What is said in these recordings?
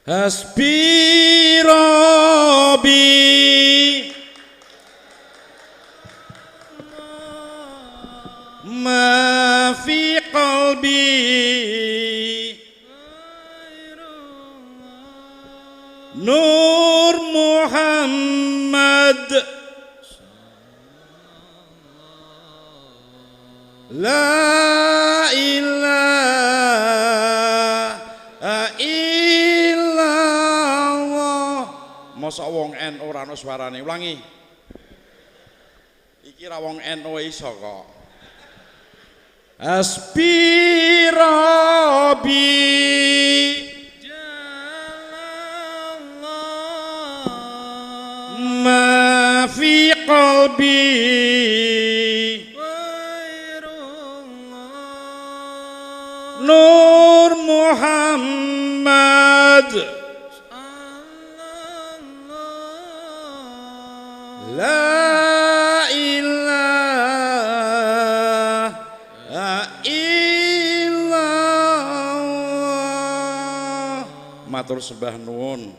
Hasbi Rabbi ma fi qalbi Nur Muhammad La ilaha illallah. Masa wong NU ora ono suarane, ulangi. Iki ra wong NU iso kok. Hasbi Rabbi ma fi qalbi Nur Muhammad La ilaha illallah. Matur sembah nuwun.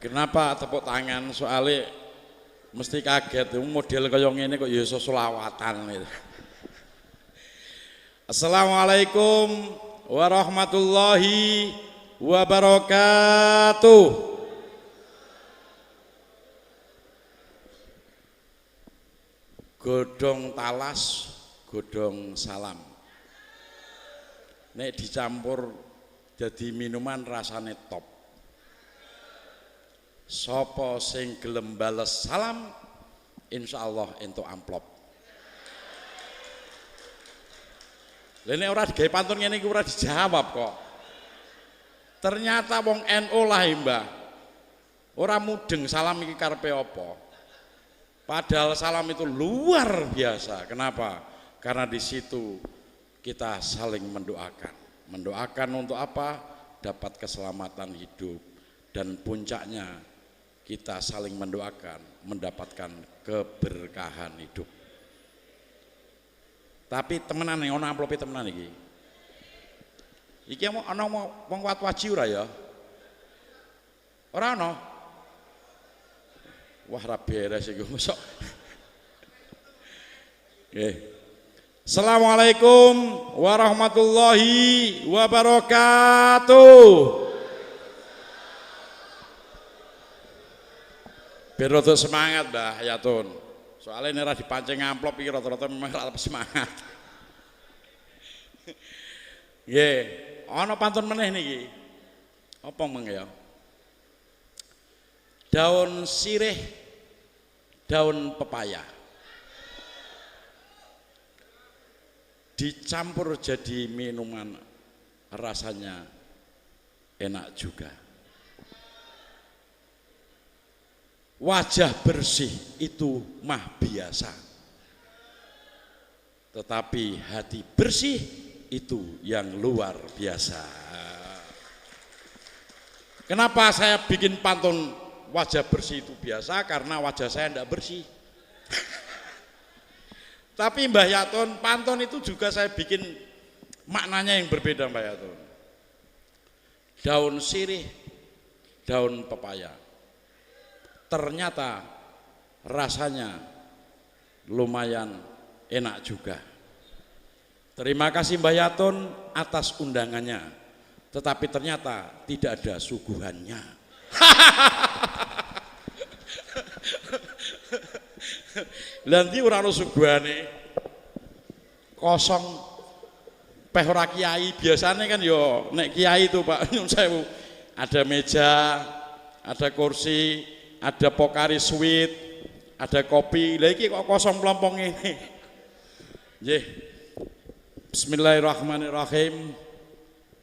Kenapa tepuk tangan? Soalnya mesti kaget, model kaya ngene kok ya iso selawatan gitu. Assalamualaikum warahmatullahi wabarakatuh. Godhong talas, godhong salam. Nek dicampur jadi minuman rasane top. Sopo sing gelem bales salam, insyaallah entuk amplop. Lene ora digawe pantun ngene iki ora dijawab kok. Ternyata wong NU lah Mbah. Ora mudeng salam iki karepe apa. Padahal salam itu luar biasa. Kenapa? Karena di situ kita saling mendoakan. Mendoakan untuk apa? Dapat keselamatan hidup dan puncaknya kita saling mendoakan mendapatkan keberkahan hidup. Tapi temenan nih, ono amplope temenan iki. Iki ono wong watwaji ora ya? Ora ono. Wah ra beres iku mosok. Nggih. Assalamualaikum warahmatullahi wabarakatuh. Biar rada semangat Mbah Yatun. Soalnya ini ora dipancing amplop iki rata-rata memang ora semangat. Nggih, ana pantun meneh niki. Apa meng ya? Daun sirih, daun pepaya. Dicampur jadi minuman rasanya enak juga. Wajah bersih itu mah biasa, tetapi hati bersih itu yang luar biasa. Kenapa saya bikin pantun wajah bersih itu biasa? Karena wajah saya tidak bersih. Tapi Mbah Yatun, pantun itu juga saya bikin maknanya yang berbeda Mbah Yatun. Daun sirih, daun pepaya. Ternyata rasanya lumayan enak juga. Terima kasih Mbah Yatun atas undangannya. Tetapi ternyata tidak ada suguhannya. Nanti ora ono suguhane. Kosong peh ora kiai, biasanya kan yo nek kiai itu Pak nyun sewu. Ada meja, ada kursi, ada pokari sweet, ada kopi. Lah iki kok kosong plompong ini. Nggih. Bismillahirrahmanirrahim.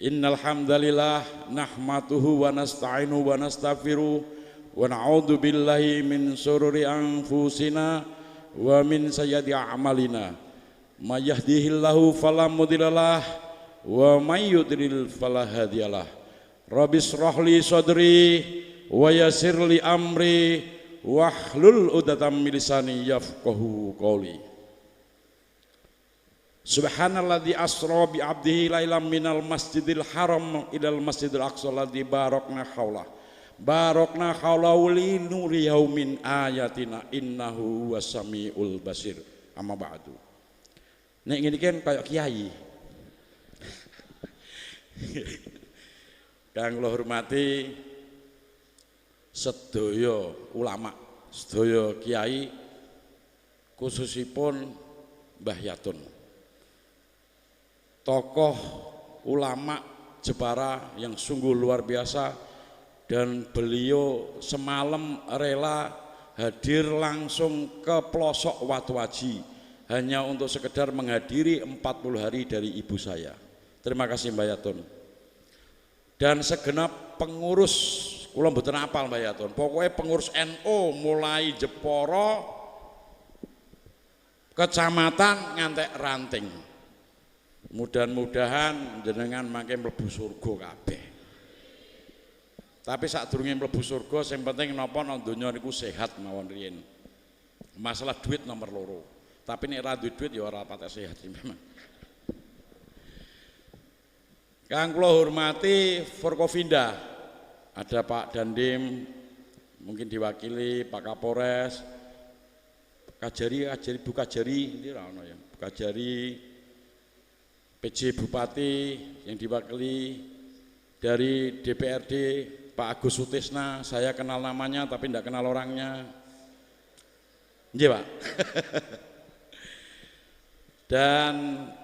Innal hamdalillah nahmaduhu wa nasta'inu wa nastaghfiruh wa na'udzu billahi min syururi anfusina wa min sayyiati a'malina. May yahdihillahu fala mudhillalah wa may yudlil fala hadiyalah. Rabbis shrahli sadri wa yassirli amri wahlul 'uqdatam min lisani yafqahu qawli. Subhanalladzi asra bi 'abdihi lailam minal masjidil haram ilal masjidil aqsa alladzi barakna haulah. Barakna haulahu linuriyahu min ayatina innahu wasamiul basir. Amma ba'du. Nek ngene iki kaya kiai. Kang kula hormati sedaya ulama, sedaya kiai, khususipun Mbah Yatun. Tokoh ulama Jepara yang sungguh luar biasa, dan beliau semalam rela hadir langsung ke pelosok Watu Aji hanya untuk sekedar menghadiri 40 hari dari ibu saya. Terima kasih Mbah Yatun. Dan segenap pengurus, kula mboten apal Mbah Yatun, pokoknya pengurus NU mulai Jepara kecamatan ngantek Ranting. Mudah-mudahan jenengan mangke mlebu surga kabeh. Tapi sadurunge mlebu surga sing penting napa nang donya niku sehat mawon riyin. Masalah duit nomor loro. Tapi nek ra duit ya ora patek sehat memang. Kang kula hormati Forkopimda, ada Pak Dandim, mungkin diwakili Pak Kapolres, Kajari, Bu Kajari, ini ra ono ya, Bu Kajari, PJ Bupati yang diwakili dari DPRD Pak Agus Sutisna, saya kenal namanya tapi tidak kenal orangnya. Nggih, Pak. Dan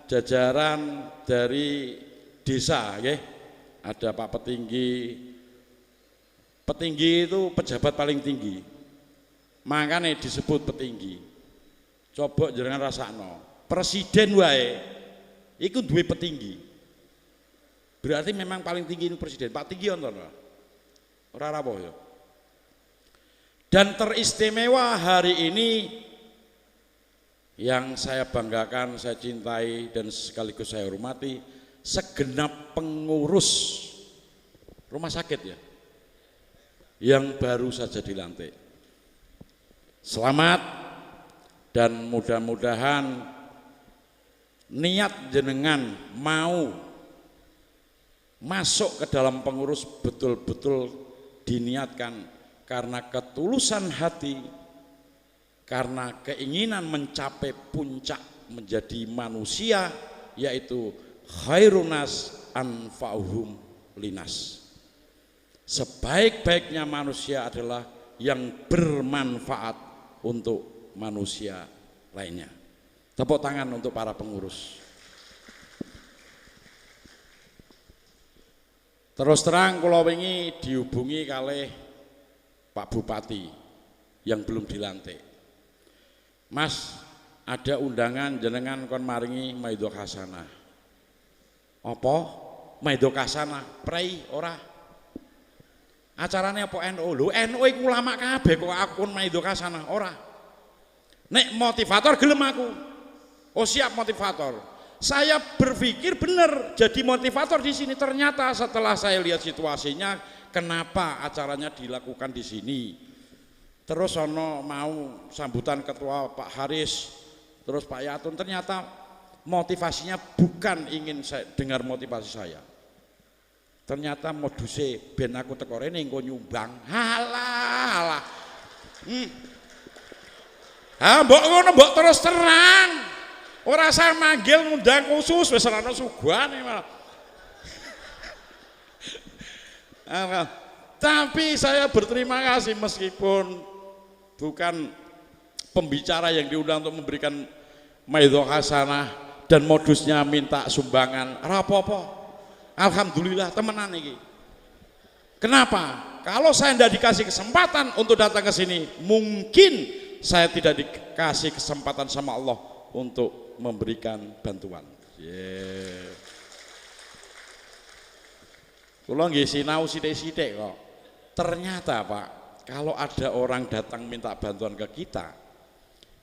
jajaran dari desa, okay? Ada Pak Petinggi. Petinggi itu pejabat paling tinggi, makanya disebut petinggi. Coba jangan rasakno, presiden wae ikut duwe petinggi, berarti memang paling tinggi itu presiden. Pak Tinggi onton ora rapoh ya. Dan teristimewa hari ini yang saya banggakan, saya cintai dan sekaligus saya hormati, segenap pengurus rumah sakit ya yang baru saja dilantik. Selamat, dan mudah-mudahan niat jenengan mau masuk ke dalam pengurus betul-betul diniatkan karena ketulusan hati, karena keinginan mencapai puncak menjadi manusia, yaitu khairunas anfa'uhum linas. Sebaik-baiknya manusia adalah yang bermanfaat untuk manusia lainnya. Tepuk tangan untuk para pengurus. Terus terang kula wingi dihubungi kalih Pak Bupati yang belum dilantik. Mas, ada undangan jenengan kon maringi Maido Hasanah. Apa? Maido Hasanah, prei ora? Acarane apa NU? Lho, NU iku ulama kabeh kok akun Maido Hasanah ora. Nek motivator gelem aku. Oh siap motivator. Saya berpikir benar jadi motivator di sini. Ternyata setelah saya lihat situasinya, kenapa acaranya dilakukan di sini? Terus ono mau sambutan ketua Pak Haris, terus Pak Yatun, ternyata motivasinya bukan ingin saya dengar motivasi saya. Ternyata modusnya ben aku teko rene engko nyumbang. Halah. Mbok ngono mbok terus terang. Ora saya manggil ngundang khusus wis ora ono sugane malah. Tapi saya berterima kasih meskipun bukan pembicara yang diundang untuk memberikan Maido Hasanah dan modusnya minta sumbangan, rapopo. Alhamdulillah temenan iki. Kenapa? Kalau saya tidak dikasih kesempatan untuk datang ke sini, mungkin saya tidak dikasih kesempatan sama Allah untuk memberikan bantuan. Kula nggih sinau sithik-sithik kok. Ternyata Pak, kalau ada orang datang minta bantuan ke kita,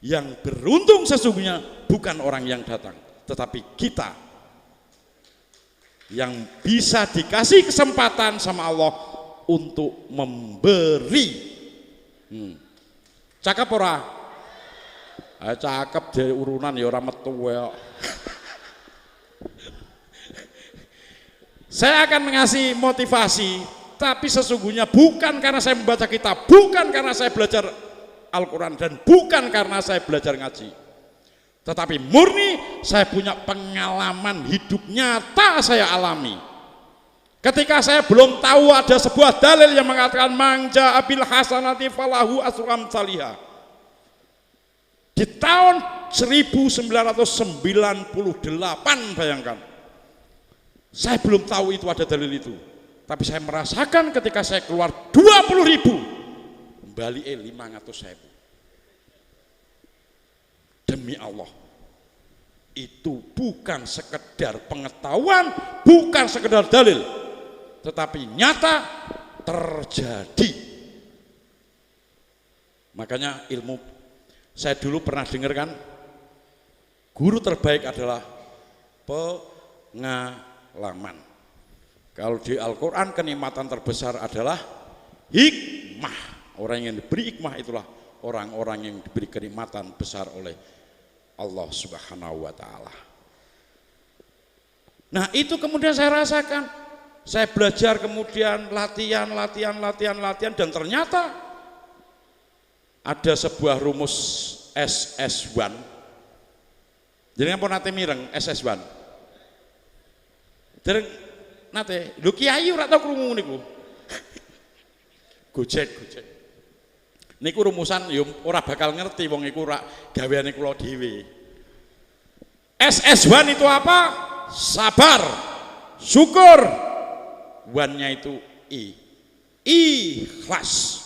yang beruntung sesungguhnya bukan orang yang datang, tetapi kita yang bisa dikasih kesempatan sama Allah untuk memberi. Cakep ora? Cakep dari urunan ya ora metu kok. Saya akan mengasih motivasi, tapi sesungguhnya bukan karena saya membaca kitab, bukan karena saya belajar Al-Quran, dan bukan karena saya belajar ngaji, tetapi murni saya punya pengalaman hidup nyata saya alami. Ketika saya belum tahu ada sebuah dalil yang mengatakan mangja abil hasanati falahu asru amsalihha. Di tahun 1998, bayangkan, saya belum tahu itu ada dalil itu, tapi saya merasakan ketika saya keluar 20.000 kembali 500.000. Demi Allah, itu bukan sekedar pengetahuan, bukan sekedar dalil, tetapi nyata terjadi. Makanya ilmu, saya dulu pernah dengarkan, guru terbaik adalah pengalaman. Kalau di Al-Quran kenikmatan terbesar adalah hikmah. Orang yang diberi hikmah itulah orang-orang yang diberi kenikmatan besar oleh Allah Subhanahu wa Ta'ala. Nah, itu kemudian saya rasakan. Saya belajar, kemudian latihan, dan ternyata ada sebuah rumus SS1. Jadi apa nate mireng SS1? Dereng nate, lho kiai ora tau krungu niku. Gojek. Niku rumusan yo ora bakal ngerti wong iku ora gaweane kula dhewe. SS1 itu apa? Sabar, syukur. One-nya itu ikhlas.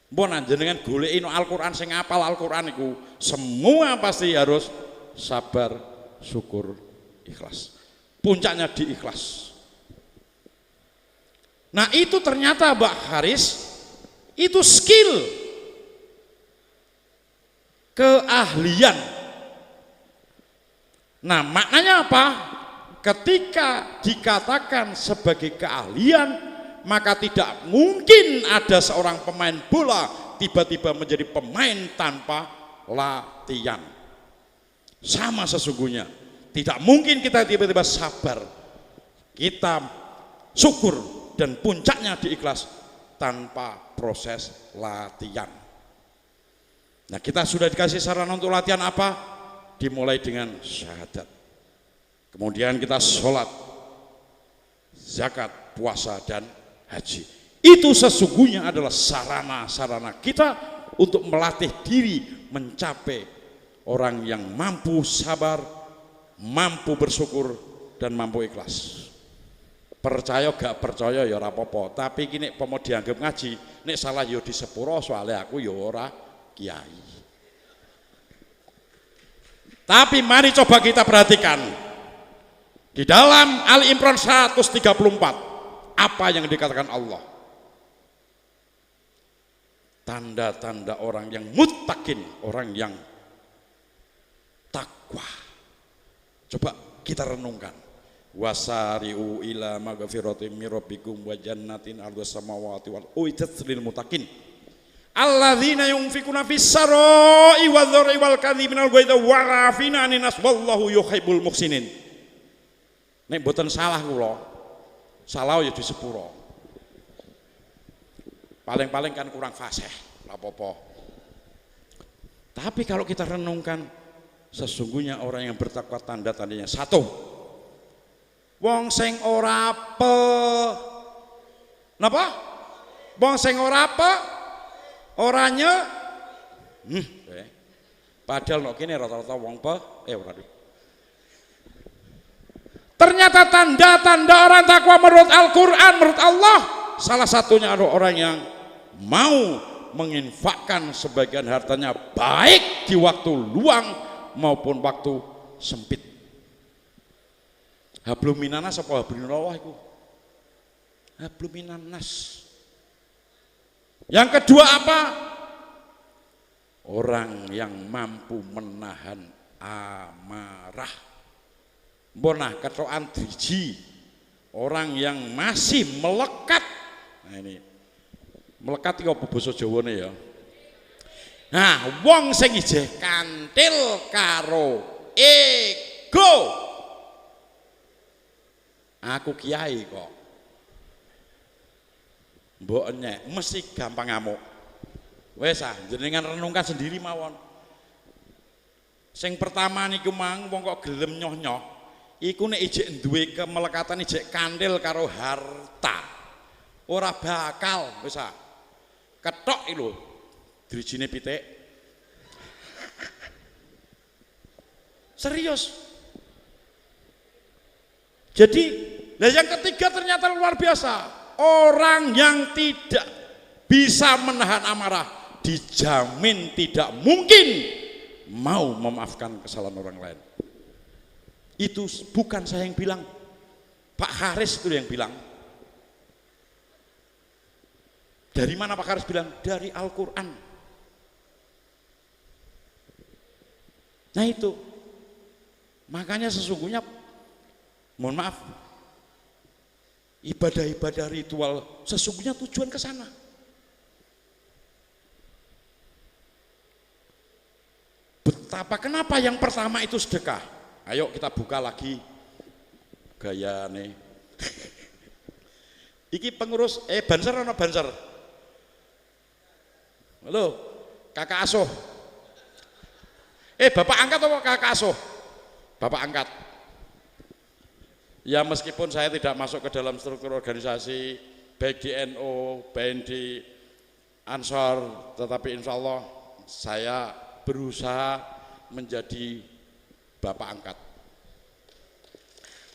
Mbon jenengan goleki no Al-Qur'an sing apal Al-Qur'an iku semua pasti harus sabar, syukur, ikhlas. Puncaknya di ikhlas. Nah, itu ternyata Mbak Haris, itu skill, keahlian. Nah, maknanya apa? Ketika dikatakan sebagai keahlian, maka tidak mungkin ada seorang pemain bola tiba-tiba menjadi pemain tanpa latihan. Sama sesungguhnya, tidak mungkin kita tiba-tiba sabar, kita syukur, dan puncaknya di ikhlas tanpa proses latihan. Nah, kita sudah dikasih saran untuk latihan apa? Dimulai dengan syahadat, kemudian kita sholat, zakat, puasa, dan haji. Itu sesungguhnya adalah sarana-sarana kita untuk melatih diri mencapai orang yang mampu sabar, mampu bersyukur, dan mampu ikhlas. Percaya gak percaya ya ora apa-apa, tapi kini pomo dianggap ngaji, nek salah yo di sepuro, soalnya aku yo ora kiai. Tapi mari coba kita perhatikan di dalam Ali Imran 134 apa yang dikatakan Allah. Tanda-tanda orang yang muttaqin, orang yang takwa. Coba kita renungkan. Wasari'u ila maghfiratin min rabbikum wa jannatin 'ardhas samawati wal uiddat lil muttaqin alladzina yunfikuna fis sarai wadh-dharri wal kadhiminal ghaidha wa 'afina 'anin nas wallahu yuhibbul muhsinin. Nek mboten salah kula, salah ya di sepuro. Paling-paling kan kurang fasih, apa-apa. Tapi kalau kita renungkan, sesungguhnya orang yang bertakwa tanda-tandanya satu, wong sing ora napa? Wong sing ora oranye padahal nek kene rata-rata wong ora. Ternyata tanda-tanda orang takwa menurut Al-Qur'an, menurut Allah, salah satunya adalah orang yang mau menginfakkan sebagian hartanya baik di waktu luang maupun waktu sempit. Hablum minanas apa hablum minallah iku? Hablum minanas. Yang kedua apa? Orang yang mampu menahan amarah. Mbonah ketokan driji. Orang yang masih melekat. Nah ini. Melekat iki apa basa Jawane ya? Nah, wong sing ijeh kantil karo ego. Aku kiai kok. Mbok enyek mesti gampang ngamuk. Wes jenengan renungkan sendiri mawon. Sing pertama niku mang wong kok gelem nyoh-nyoh iku nek ijek duwe kemelekatan ijek kandel karo harta. Ora bakal wis ketok iki lho drijine pitik. Serius. Jadi, nah yang ketiga ternyata luar biasa. Orang yang tidak bisa menahan amarah dijamin tidak mungkin mau memaafkan kesalahan orang lain. Itu bukan saya yang bilang, Pak Haris itu yang bilang. Dari mana Pak Haris bilang? Dari Al-Quran. Nah itu, makanya sesungguhnya, mohon maaf, ibadah-ibadah ritual sesungguhnya tujuan ke sana. Betapa kenapa yang pertama itu sedekah. Ayo kita buka lagi gaya nih. Iki pengurus Banser atau Banser? Halo, kakak asuh. Bapak angkat atau kakak asuh? Bapak angkat. Ya meskipun saya tidak masuk ke dalam struktur organisasi baik di NU, BND, Ansor, tetapi insya Allah saya berusaha menjadi Bapak angkat.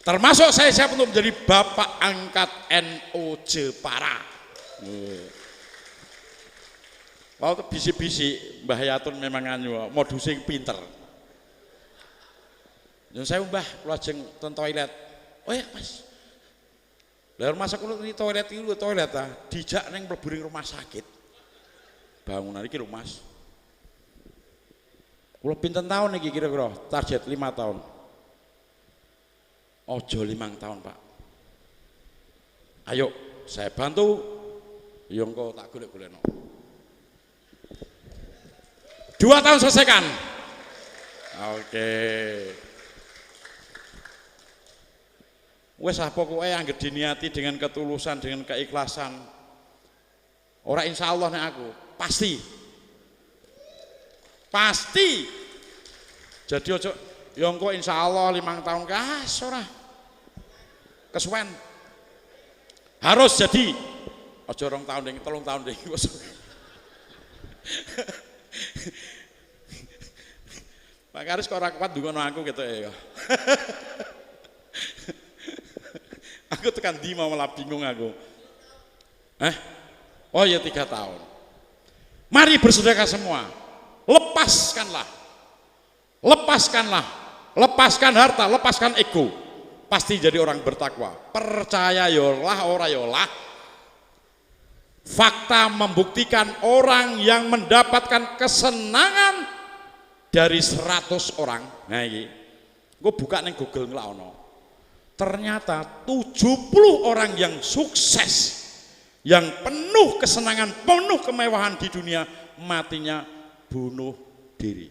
Termasuk saya siap untuk menjadi Bapak angkat NU Jepara. Waktu bisi-bisi Mbah Yatun memang anu modusnya pinter. Dan saya Mbah lajeng ten toilet. Oh ya Mas, lalu masa kulo di toilet itu toilet dijak neng mlebu rumah sakit. Bangunan iki lho Mas. Kulo pinten tahun iki kira-kira target 5 tahun. Ojo 5 tahun Pak. Ayo saya bantu. Yo engko tak golek-golekno. 2 tahun selesaikan. Oke. Wes pokoke anggere diniati dengan ketulusan, dengan keikhlasan. Ora insya Allah nek aku, pasti. Pasti. Jadi ojo ya engko insya Allah 5 tahun kas ora. Kesuwen. Harus jadi. Ojo 2 tahun ding, 3 tahun ding. Pak Karis kok ora kuat ndonga aku gitu ya. Aku tekan di mau malah bingung aku. Oh ya 3 tahun. Mari bersedekah semua. Lepaskanlah. Lepaskanlah. Lepaskan harta, lepaskan ego. Pasti jadi orang bertakwa. Percaya yolah, ora yolah. Fakta membuktikan orang yang mendapatkan kesenangan dari 100 orang. Nah ini, gue buka neng Google ngelakno. Ternyata 70 orang yang sukses, yang penuh kesenangan, penuh kemewahan di dunia, matinya bunuh diri.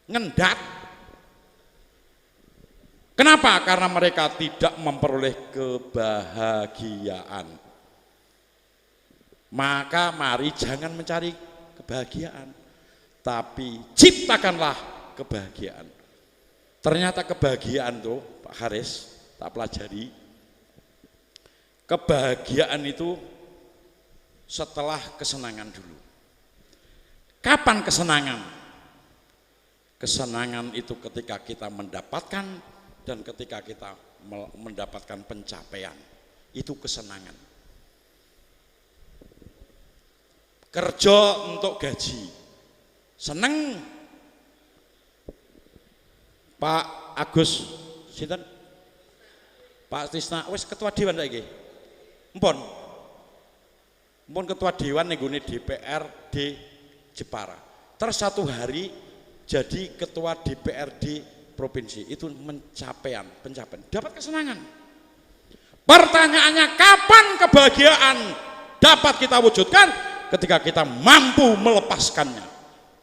Ngendat. Kenapa? Karena mereka tidak memperoleh kebahagiaan. Maka mari jangan mencari kebahagiaan, tapi ciptakanlah kebahagiaan. Ternyata kebahagiaan tuh Pak Haris tak pelajari. Kebahagiaan itu setelah kesenangan dulu. Kapan kesenangan? Kesenangan itu ketika kita mendapatkan dan ketika kita mendapatkan pencapaian. Itu kesenangan. Kerja untuk gaji. Seneng. Pak Agus sinten? Pak Tisna wis ketua dewan saiki. Mpun. Mpun ketua dewan ning gone DPRD Jepara. Terus 1 hari jadi ketua DPRD provinsi. Itu pencapaian. Dapat kesenangan. Pertanyaannya kapan kebahagiaan dapat kita wujudkan? Ketika kita mampu melepaskannya.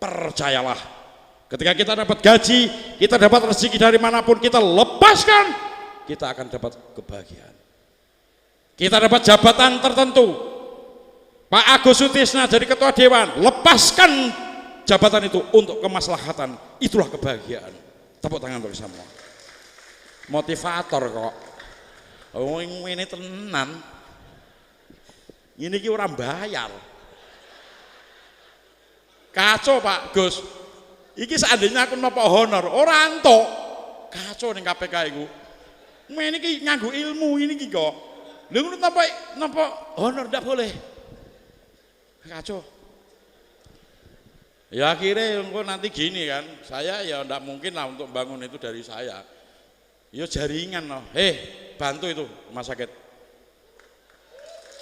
Percayalah. Ketika kita dapat gaji, kita dapat rezeki dari manapun, kita lepaskan, kita akan dapat kebahagiaan. Kita dapat jabatan tertentu. Pak Agus Sutisna jadi ketua dewan, lepaskan jabatan itu untuk kemaslahatan, itulah kebahagiaan. Tepuk tangan bagi semua. Motivator kok. Oh ini tenan. Ini ki orang bayar. Kacau Pak Gus. Iki seandainya aku nopo honor, orang entuk. Kacau ning KPK iku. Ini ki nganggo ilmu ini ki kok. Lha ngono napa honor ndak boleh. Kacau. Ya akhirnya nanti gini kan, saya ya ndak mungkin lah untuk bangun itu dari saya. Ya jaringan loh. Bantu itu rumah sakit.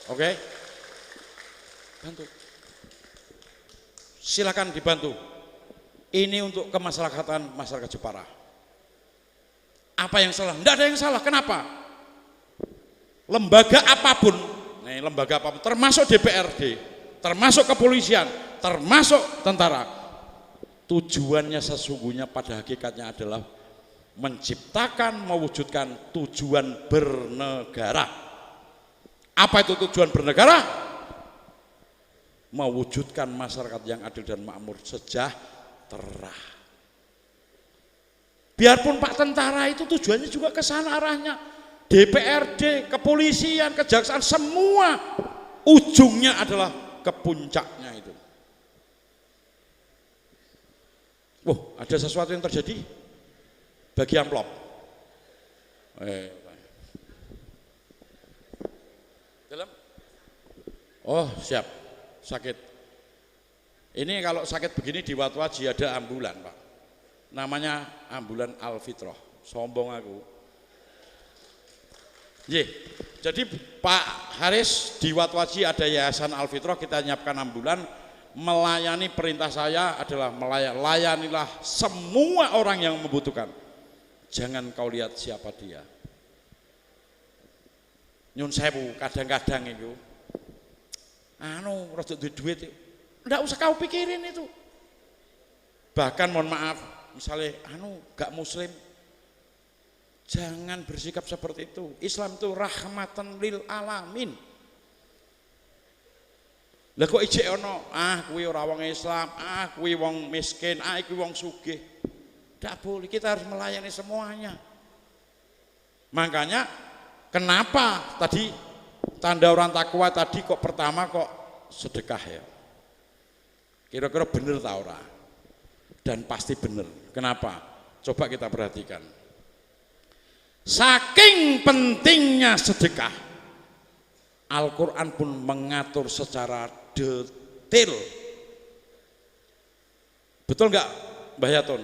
Oke? Bantu. Silakan dibantu. Ini untuk kemaslahatan masyarakat Jepara. Apa yang salah? Tidak ada yang salah. Kenapa? Lembaga apapun, termasuk DPRD, termasuk kepolisian, termasuk tentara, tujuannya sesungguhnya pada hakikatnya adalah menciptakan, mewujudkan tujuan bernegara. Apa itu tujuan bernegara? Mewujudkan masyarakat yang adil dan makmur, sejahtera. Biarpun Pak tentara itu tujuannya juga ke sana arahnya. DPRD, kepolisian, kejaksaan, semua ujungnya adalah ke puncaknya itu. Ada sesuatu yang terjadi bagi amplop. Dalam? Siap. Sakit. Ini kalau sakit begini di Watwaji ada ambulan Pak. Namanya ambulan Al-Fitrah. Sombong aku. Jadi Pak Haris di Watwaji ada Yayasan Al-Fitrah, kita nyiapkan ambulan. Melayani perintah saya adalah melayanilah semua orang yang membutuhkan. Jangan kau lihat siapa dia. Nyun sewu kadang-kadang itu rada duit enggak usah kau pikirin itu. Bahkan mohon maaf, misalnya gak muslim, jangan bersikap seperti itu. Islam itu rahmatan lil alamin. Lah kok ijek ono, kuwi ora wong Islam, kuwi wong miskin, iki wong sugih. Ndak boleh, kita harus melayani semuanya. Makanya kenapa tadi tanda orang takwa tadi kok pertama kok sedekah ya? Kira-kira bener tak ora? Dan pasti bener. Kenapa? Coba kita perhatikan. Saking pentingnya sedekah, Al-Quran pun mengatur secara detail. Betul nggak Mbah Yatun?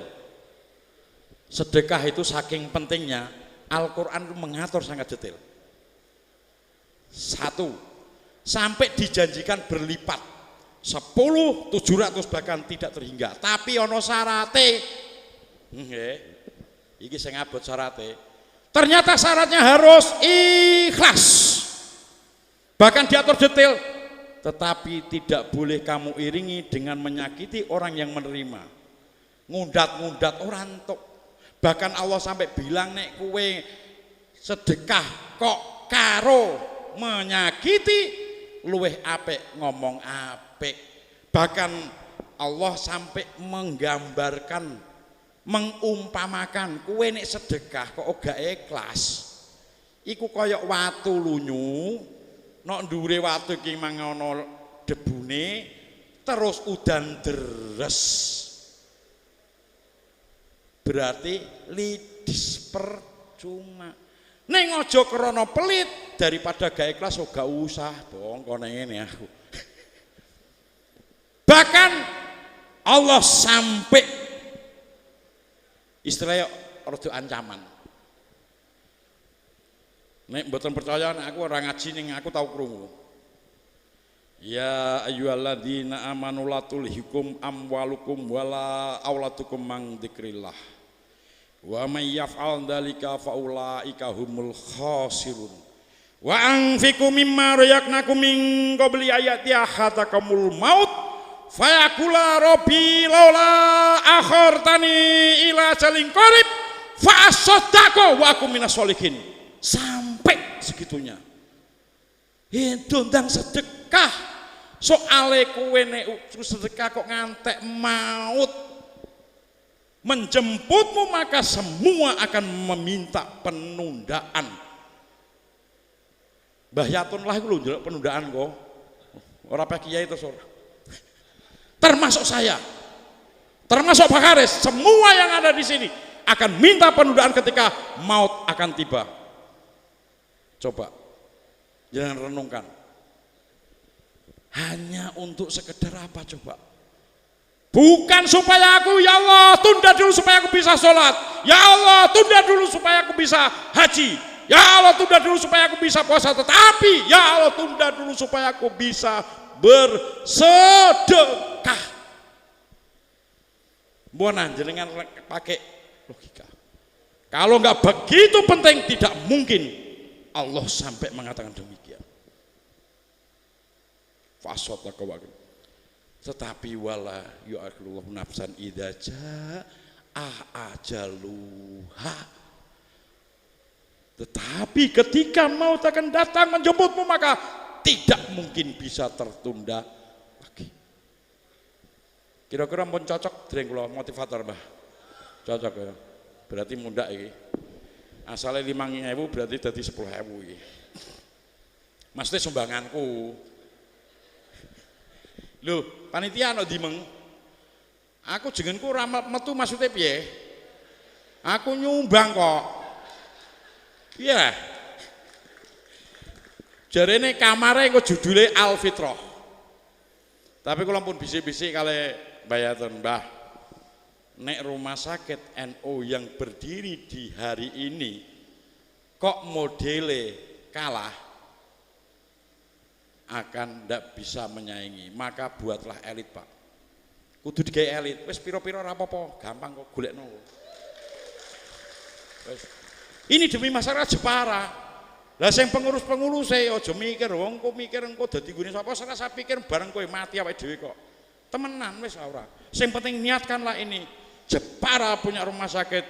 Sedekah itu saking pentingnya, Al-Quran mengatur sangat detail. 1. Sampai dijanjikan berlipat 10, 700 bahkan tidak terhingga. Tapi ono syarate. Iki sing abot syarate. Ternyata syaratnya harus ikhlas. Bahkan diatur detail. Tetapi tidak boleh kamu iringi dengan menyakiti orang yang menerima. Ngundat-ngundat orang tok. Bahkan Allah sampai bilang nek kue sedekah kok karo menyakiti luweh apik ngomong apik. Bahkan Allah sampai menggambarkan, mengumpamakan kue nek sedekah kok gak ikhlas iku koyok watu lunyu nok ndure watu iki mangono debune terus udan deres, berarti lidis percuma. Neng ojo krono pelit, daripada gak ikhlas gak usah dong kono ngene aku. Bahkan Allah sampai istilahnya rada ancaman. Nek mboten percaya aku ora ngaji ning aku tau krungu. Ya ayyuhalladzina amanu la tulhikum amwalukum wala auladukum man dzikrillah. Wa may yaf'al dzalika faulaika humul khasirun. Wa anfiqu mimma razaqnakum min qabli ayati ahatakumul maut fayaqula rabbi laula akhartani ila jalin qarib Fasodako wa aku minas sholihin. Sampai segitunya. Ndang sedekah. Soale kowe nek sedekah kok ngantek maut menjemputmu, maka semua akan meminta penundaan. Mbah Yatun lah iku lho njaluk penundaan kok. Ora Pak Kiai to ora. Termasuk saya. Termasuk Pak Haris, semua yang ada di sini akan minta penundaan ketika maut akan tiba. Coba jangan renungkan. Hanya untuk sekedar apa coba? Bukan supaya aku, ya Allah tunda dulu supaya aku bisa sholat, ya Allah tunda dulu supaya aku bisa haji, ya Allah tunda dulu supaya aku bisa puasa, tetapi ya Allah tunda dulu supaya aku bisa bersedekah. Bukan jenengan pakai logika. Kalau nggak begitu penting, tidak mungkin Allah sampai mengatakan demikian. Fasodaka wa tetapi wala yu'akhirullahu nafsan idza jaa ajaluha. Tetapi ketika maut akan datang menjemputmu, maka tidak mungkin bisa tertunda lagi. Kira-kira pun cocok dereng kula motivator, Mbah. Cocok ya. Berarti mundak iki. Asale 5.000 berarti dadi 10.000 iki. Maksudnya sumbanganku. Lho, panitia ana dimeng. Aku jenengku ora metu maksudnya piye? Aku nyumbang kok. Iya. Jarene kamare engko judule Al Fitrah. Tapi kula pun bisik-bisik kali Mbah Yatun, Mbah. Nek rumah sakit NU yang berdiri di hari ini kok modele kalah, akan ndak bisa menyaingi, maka buatlah elit, Pak. Kudu digawe elit. Wis pira-pira ora apa-apa, gampang kok golekno. Wis. Ini demi masyarakat Jepara. Lah sing pengurus-pengurus aja mikir wong kok mikir engko dadi gune sapa, ora pikir bareng kowe mati awake dhewe kok. Temenan wis ora. Sing penting niatkanlah ini. Jepara punya rumah sakit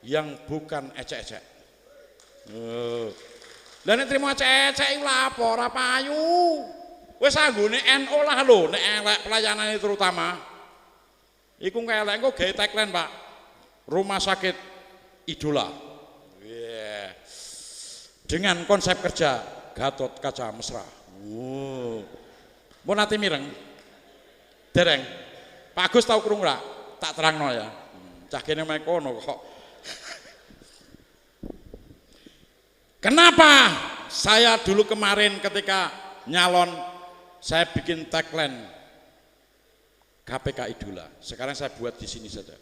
yang bukan ecek-ecek. Lah nek trimo ecek-ecek iku lapo ora payu. Wis anggone NU lah lho nek elek pelayanane terutama. Iku elek engko gawe tagline, Pak. Rumah sakit idola. Yeah. Dengan konsep kerja Gatot Kaca Mesra. Mun ati mireng. Dereng. Pak Agus tau krungu ra? Tak terangno ya. Cah kene mek kono kok. Kenapa saya dulu kemarin ketika nyalon saya bikin tagline KPK Idola. Sekarang saya buat di sini saja.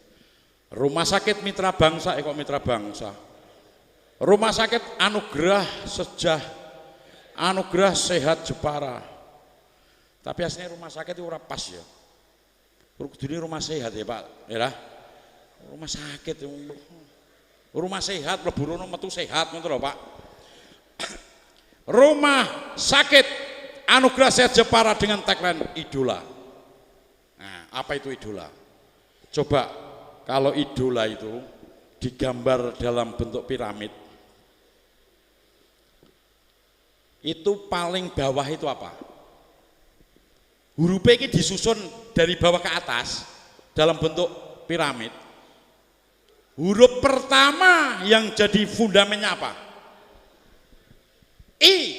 Rumah sakit mitra bangsa, kok mitra bangsa. Rumah sakit anugerah sehat Jepara. Tapi aslinya rumah sakit itu ora pas ya. Kudune rumah sehat ya, Pak. Ya. Rumah sakit. Rumah sehat mlebu rono metu sehat ngono lho, Pak. Rumah sakit anugerah sehat Jepara dengan tagline idola. Nah, apa itu idola? Coba kalau idola itu digambar dalam bentuk piramid, itu paling bawah itu apa? Huruf ini disusun dari bawah ke atas dalam bentuk piramid. Huruf pertama yang jadi fundamennya apa? I.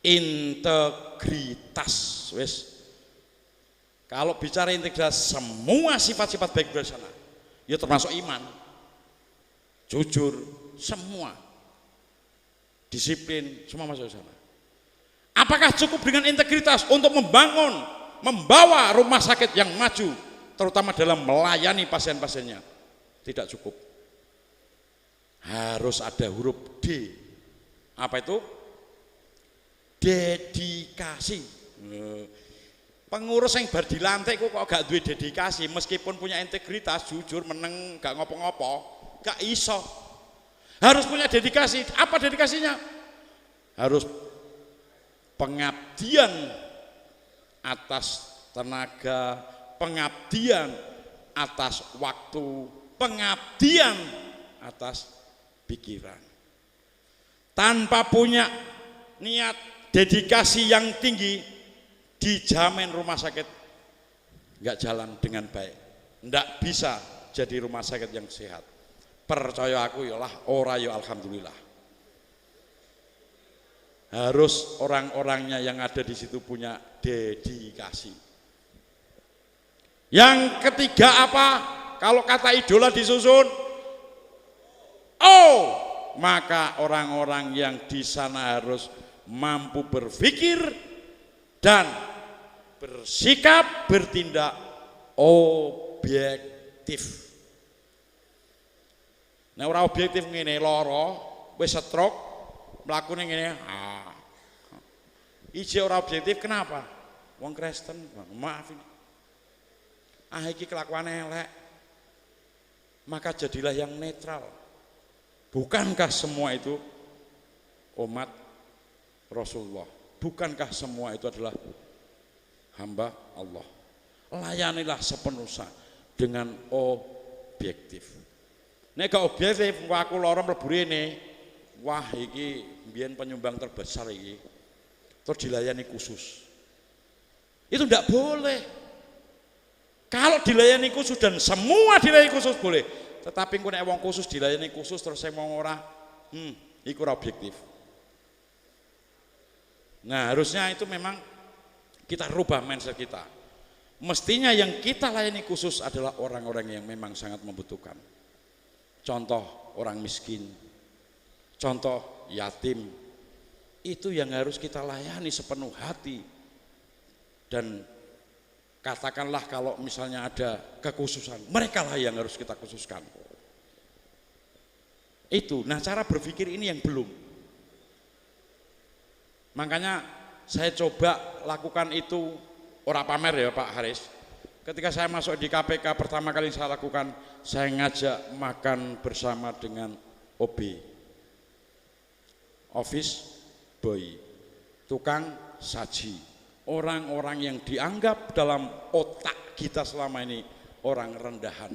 Integritas. Wes. Kalau bicara integritas, semua sifat-sifat baik dari sana. Ya termasuk iman, jujur, semua. Disiplin, semua masuk ke sana. Apakah cukup dengan integritas untuk membawa rumah sakit yang maju, terutama dalam melayani pasien-pasiennya? Tidak cukup. Harus ada huruf D. Apa itu? Dedikasi. Pengurus yang bar dilantik kok gak duwe dedikasi, meskipun punya integritas, jujur, meneng, gak ngopo-ngopo, gak iso. Harus punya dedikasi. Apa dedikasinya? Harus pengabdian atas tenaga, pengabdian atas waktu, pengabdian atas pikiran. Tanpa punya niat dedikasi yang tinggi, dijamin rumah sakit nggak jalan dengan baik, nggak bisa jadi rumah sakit yang sehat. Percaya aku yalah ora ya alhamdulillah. Harus orang-orangnya yang ada di situ punya dedikasi. Yang ketiga apa? Kalau kata idola disusun, oh, maka orang-orang yang di sana harus mampu berpikir dan bersikap, bertindak objektif. Nah, ora objektif ngene, lara, wis stroke, mlakune ngene. Ije ora objektif kenapa? Wong Kristen, maaf ini. Iki kelakuan elek. Maka jadilah yang netral. Bukankah semua itu umat Rasulullah? Bukankah semua itu adalah hamba Allah? Layanilah sepenuhnya dengan objektif. Nek gak objektif, aku lara mlebu rene. Wah, iki mbiyen penyumbang terbesar iki. Terus dilayani khusus. Itu tidak boleh. Kalau dilayani khusus dan semua dilayani khusus boleh. Tetapi nek wong khusus dilayani khusus terus saya mau ora, iku ora objektif. Nah, harusnya itu memang kita rubah mindset kita. Mestinya yang kita layani khusus adalah orang-orang yang memang sangat membutuhkan. Contoh orang miskin, contoh yatim, itu yang harus kita layani sepenuh hati. Dan katakanlah kalau misalnya ada kekhususan, mereka lah yang harus kita khususkan. Itu, nah cara berpikir ini yang belum. Makanya saya coba lakukan itu, ora pamer ya Pak Haris. Ketika saya masuk di KPK pertama kali saya lakukan, saya ngajak makan bersama dengan OB, office boy, tukang saji, orang-orang yang dianggap dalam otak kita selama ini orang rendahan.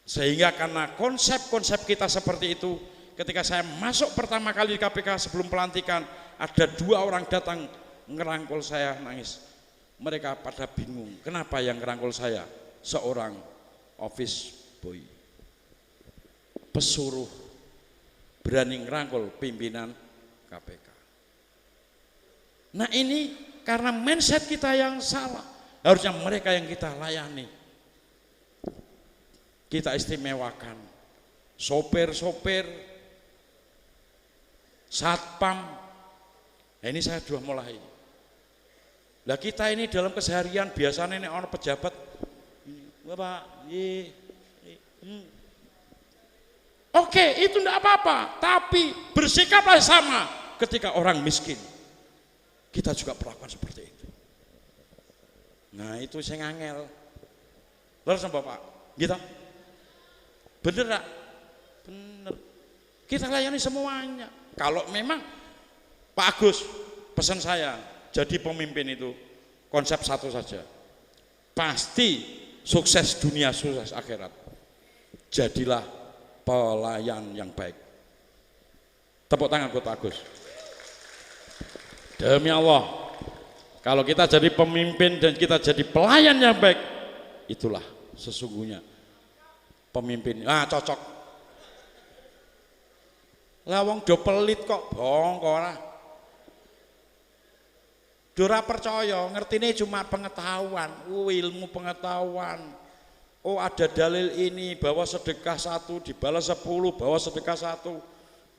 Sehingga karena konsep-konsep kita seperti itu, ketika saya masuk pertama kali di KPK sebelum pelantikan, ada 2 orang datang ngerangkul saya nangis. Mereka pada bingung, kenapa yang ngerangkul saya? Seorang office boy, pesuruh, berani ngerangkul pimpinan KPK. Nah ini karena mindset kita yang salah. Harusnya mereka yang kita layani, kita istimewakan. Sopir-sopir, satpam. Nah, ini saya sudah mulai. Lah kita ini dalam keseharian biasanya ini orang pejabat, Bapak, oke, itu enggak apa-apa, tapi bersikaplah sama ketika orang miskin. Kita juga perlakuan seperti itu. Nah itu saya ngangel. Terus Bapak, gitu? Bener gak? Bener. Kita layani semuanya. Kalau memang Pak Agus, pesan saya, jadi pemimpin itu konsep satu saja. Pasti sukses dunia, sukses akhirat. Jadilah pelayan yang baik. Tepuk tangan buat Pak Agus. Demi Allah, kalau kita jadi pemimpin dan kita jadi pelayan yang baik, itulah sesungguhnya pemimpin. Cocok. Lah wong do pelit kok bongkor. Dora percaya, ngertine cuma pengetahuan, ilmu pengetahuan. Oh ada dalil ini bahwa sedekah 1 dibalas 10, bahwa sedekah 1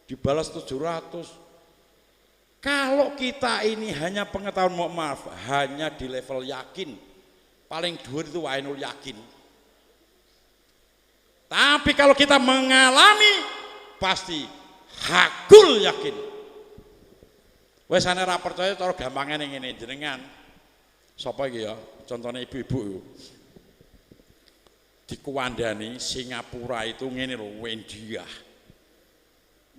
dibalas 700. Kalau kita ini hanya pengetahuan, mohon maaf, hanya di level yakin, paling dhuwur itu ainul yakin. Tapi kalau kita mengalami, pasti hakul yakin. Wes ana ra percaya cara gampange ning ngene jenengan. Sapa iki ya? Contohnya ibu-ibu yo. Dikuandani Singapura itu ngene lho, Wendia.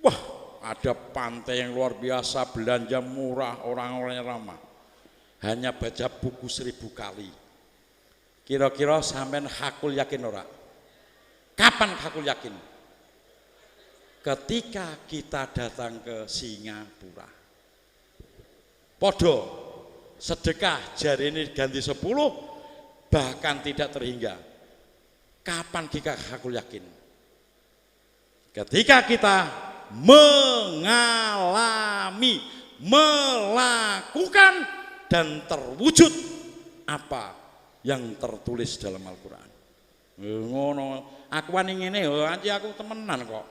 Wah, ada pantai yang luar biasa, belanja murah, orang-orangnya ramah. Hanya baca buku 1000 kali. Kira-kira sampean hakul yakin ora? Kapan hakul yakin? Ketika kita datang ke Singapura. Podo sedekah jari ini ganti 10 bahkan tidak terhingga. Kapan kita hakul yakin? Ketika kita mengalami, melakukan dan terwujud apa yang tertulis dalam Al-Quran. Ngono, aku wani ngene yo, anci aku temenan kok.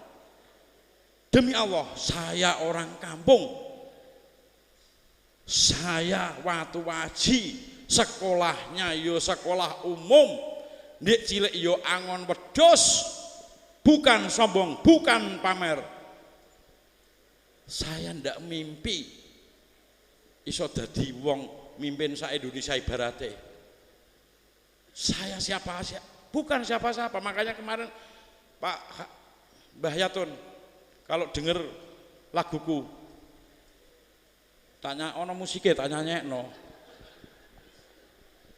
Demi Allah, saya orang kampung. Saya waktu waji, sekolahnya yo sekolah umum. Nek cilik yo angon wedhus. Bukan sombong, bukan pamer. Saya ndak mimpi iso dadi wong mimpin sak Indonesia ibarate. Saya siapa? Bukan siapa-siapa. Makanya kemarin Pak Mbah Yatun kalau denger laguku tanya ono musiknya, tak nyanyekno.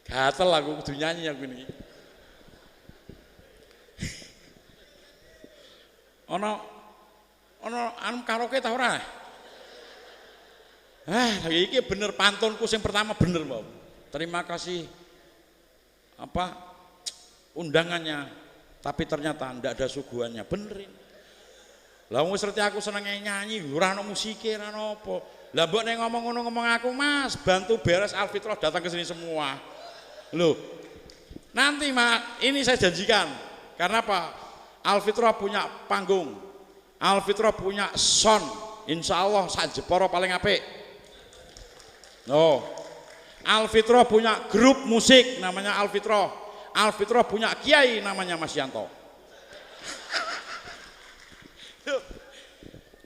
Gatel aku kudu nyanyi aku ini. Ono anu karaoke ta ora? Iki bener pantunku sing pertama bener, Mbak. Terima kasih apa undangannya, tapi ternyata ndak ada suguhannya, benerin. Lah wong ngerti aku seneng nyanyi, ora ono musike, ora ono apa. Lah mbok nek ngomong ngono ngomong aku, Mas, bantu beres Alfitrah datang ke sini semua. Loh. Nanti Mak, ini saya janjikan. Karena apa? Alfitrah punya panggung. Alfitrah punya sound. Insya Allah sak Jepara paling apik. No. Alfitrah punya grup musik namanya Alfitrah. Alfitrah punya kiai namanya Mas Yanto.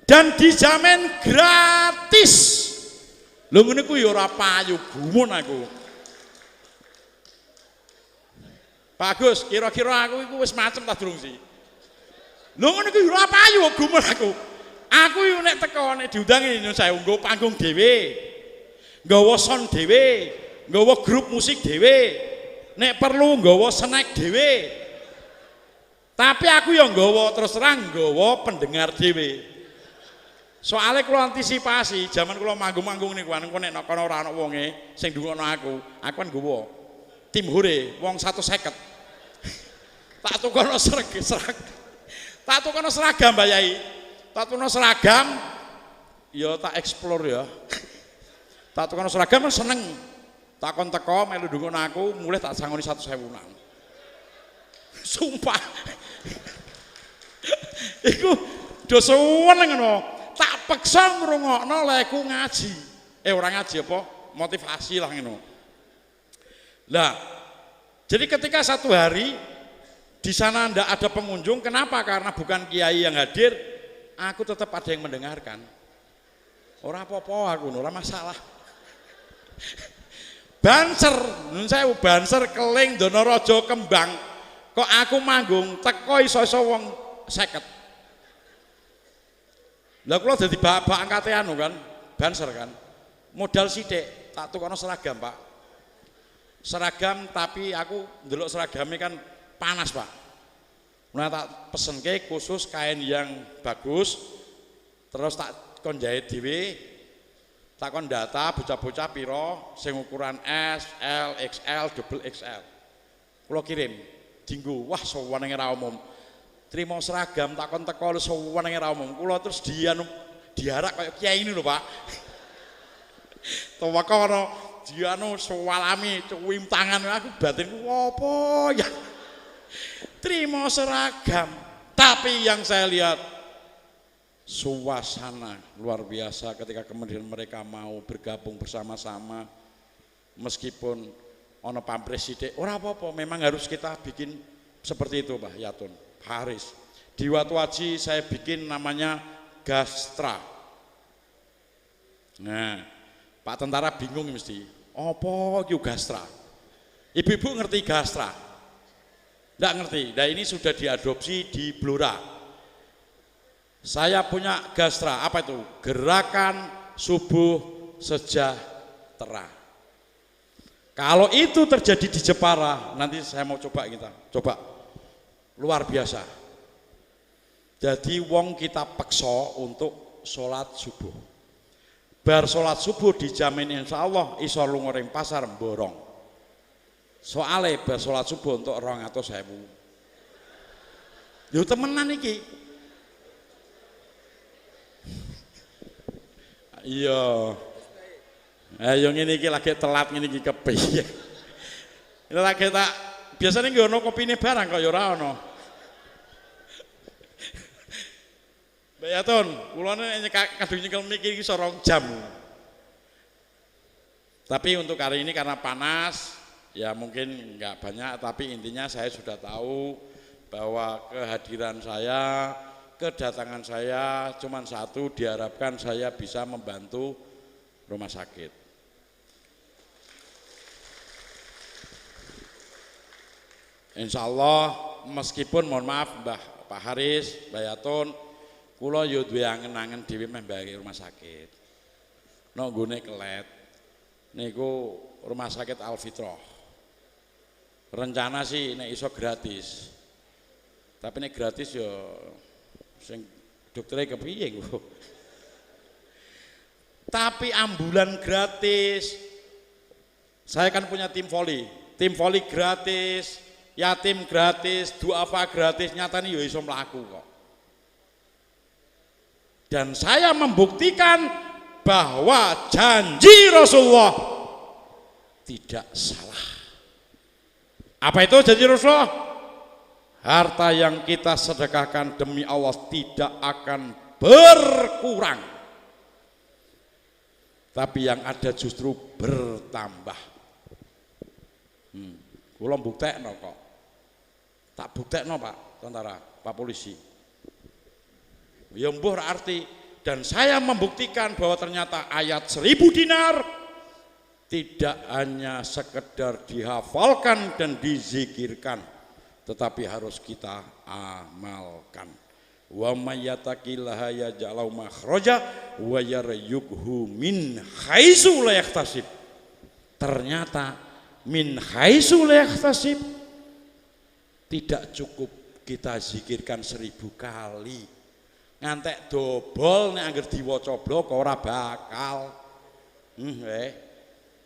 Dan dijamin gratis. Lho ngene ku ya ora payu gumun aku. Pak Agus, kira-kira aku iku wis macem ta durung sih? Lho ngene ku ya ora payu gumun aku. Aku yo nek teko nek diundangi saya nggo panggung dhewe. Nggawa sound dhewe, nggawa grup musik dhewe, nek perlu nggawa snack dhewe. Tapi aku yang nggawa terus terang nggawa pendengar dhewe. Soalnya kalau antisipasi, zaman kalau manggung-manggung niku nek kono ora ana wonge sing ndungokno aku kan nggawa tim hure wong 150. Tak tukono tak tukono seragam Mbak Yai. Tak tukono seragam ya tak explore ya. Tak tukono seragam kan seneng. Tak kon teko melu ndungokno aku, mulai tak sangoni 1.000-an. Sumpah. Iku do seneng ngono. Tak peksa ngrungokno leku ngaji. Ora ngaji apa? Motivasi lah ngono. Lah, jadi ketika satu hari di sana ndak ada pengunjung, kenapa? Karena bukan kiai yang hadir, aku tetap ada yang mendengarkan. Ora apa-apa aku, ora masalah. Banser, nun sewu banser keling Donorojo Kembang. Kok aku manggung teko iso-iso wong 50. Lah kula dadi bapak angkate anu kan, banser kan. Modal sithik, tak tukono seragam, Pak. Seragam tapi aku ndelok seragamnya kan panas, Pak. Nah tak pesenke khusus kain yang bagus. Terus tak kon jahit dhewe. Tak kon data bocah-bocah piro sing ukuran S, L, XL, double XL. Kula kirim dinggo, wah sawenenge ra umum. Trimo seragam tak kon teko sawenenge ra umum. Kula terus diarak kaya kiai ini lho, Pak. Tewaka ana dianu swalami cuwim tangan aku batinku apa ya. Trimo seragam, tapi yang saya lihat suasana luar biasa ketika kemudian mereka mau bergabung bersama-sama meskipun ono pampres sithik ora apa-apa, memang harus kita bikin seperti itu Mbah Yatun, Haris. Di Watuaji saya bikin namanya Gastra. Nah, Pak Tentara bingung mesti, apa iki Gastra? Ibu-ibu ngerti Gastra? Enggak ngerti. Nah, ini sudah diadopsi di Blora. Saya punya Gastra, apa itu? Gerakan Subuh Sejahtera. Kalau itu terjadi di Jepara, nanti saya mau coba luar biasa. Jadi wong kita peksa untuk sholat subuh. Bar sholat subuh dijamin insya Allah iso lunga ring pasar borong. Soale bar sholat subuh untuk 200.000. Yo temenan iki. Iya. Ayo ngene iki lagi telat ngene iki kepiye. Ini lagi tak biasanya nggih ono kopine barang kok ya ora ono. Mbak Yaton, kula kadung nyekel mikir iki 2 jam. Tapi untuk hari ini karena panas, ya mungkin enggak banyak, tapi intinya saya sudah tahu bahwa kehadiran saya, kedatangan saya cuma satu, diharapkan saya bisa membantu rumah sakit. Insya Allah meskipun mohon maaf Pak Haris, Mbak Yaton, kula yo duwe angen-angen dhewe mbagi rumah sakit. Nek nggone Kelet niku rumah sakit Al Fitrah. Rencana sih nek iso gratis. Tapi nek gratis yo sing dokternya kepiye kok. Tapi ambulan gratis. Saya kan punya tim voli gratis, yatim gratis, duafa gratis, nyatane yo iso mlaku kok. Dan saya membuktikan bahwa janji Rasulullah tidak salah. Apa itu janji Rasulullah? Harta yang kita sedekahkan demi Allah tidak akan berkurang, tapi yang ada justru bertambah. Kula mbuktekno kok. Tak buktekno Pak Tentara, Pak Polisi. Ya mbuh arti, dan saya membuktikan bahwa ternyata ayat 1000 dinar tidak hanya sekedar dihafalkan dan dizikirkan, tetapi harus kita amalkan. Wa may yattaqillaha yaj'al makhraja wa yarzuqhu min haitsu la yahtasib. Ternyata min haitsu la yahtasib tidak cukup kita zikirkan 1000 kali. Ngantek dobol nek angger diwaca blok ora bakal.